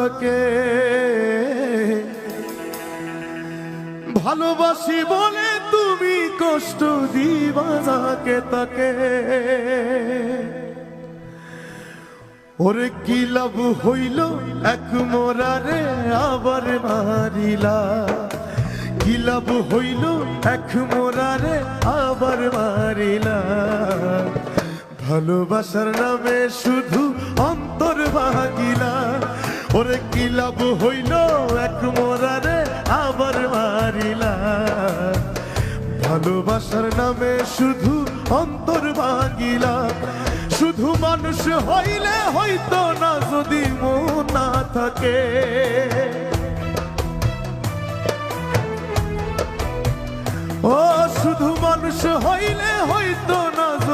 থাকে। ভালোবাসি বলে তুমি কষ্ট দিবা যাকে তাকে। ওরে কি লাভ হইল এক মোরারে আবার মারিলা, কি লাভ হইল এক মোরারে আবার মারিলা। ভালোবাসার নামে শুধু অন্তর ভাগিলা। ওরে কি লাভ হইল এক মোরারে আবার মারিলা। ভালোবাসার নামে শুধু অন্তর ভাগিলা। শুধু মানুষ হইলে হইতো না যদি মন না থাকে। ও শুধু মানুষ হইলে হইতো